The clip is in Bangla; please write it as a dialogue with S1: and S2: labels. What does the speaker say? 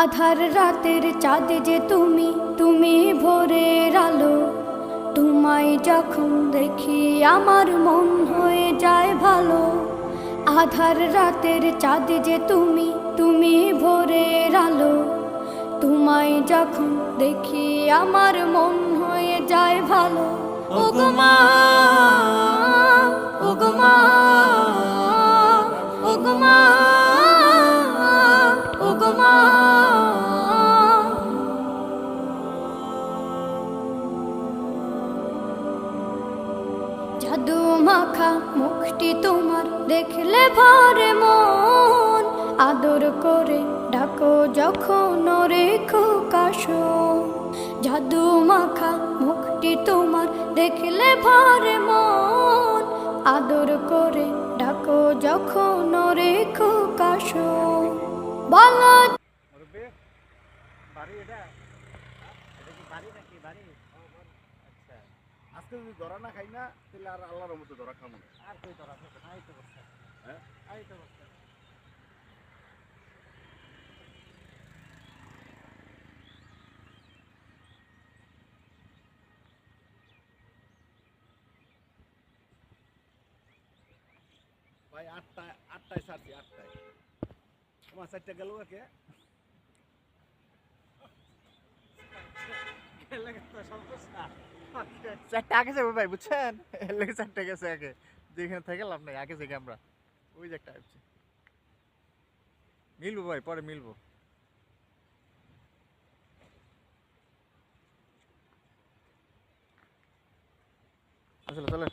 S1: আধার রাতের চাঁদ যে তুমি, তুমি ভোরের আলো। তোমায় যখন দেখি আমার মন হয়ে যায় ভালো। আধার রাতের চাঁদ যে তুমি, তুমি ভোরের আলো। তোমায় যখন দেখি আমার মন হয়ে যায় ভালো। ওগো মা, ওগো মা, ওগো মা, ওগো মা। জাদু মাখা মুখটি তোমার দেখলে ভরে মন। আদর করে ডাকো যখন রেখো কাশো। জাদু মাখা মুখটি তোমার দেখলে ভরে মন। আদর করে ডাকো যখন রেখো কাশো। বলো
S2: বাড়ি এটা কি বাড়ি নাকি বাড়ি? আচ্ছা,
S3: আজকে যদি ধরা না খাই না তাহলে আর আল্লাহর মতো ধরা খাবো না।
S2: আর কই ধরা থাকে না? এই তো বসছে।
S3: হ্যাঁ,
S2: এই তো বসছে।
S3: ভাই আটটায় ছাড়ছি, 8টায়। আমার 4টা গেল কে?
S2: গেলে তো সমস্যা।
S4: 4টা আগে যাবো ভাই, বুঝছেন? এর লেগে 4টা গেছে আগে। যেখানে থেকে লাভ নাই, আগে থেকে আমরা ওই যে একটা আসছে। মিলবো ভাই, পরে মিলবো। আসলে চলেন।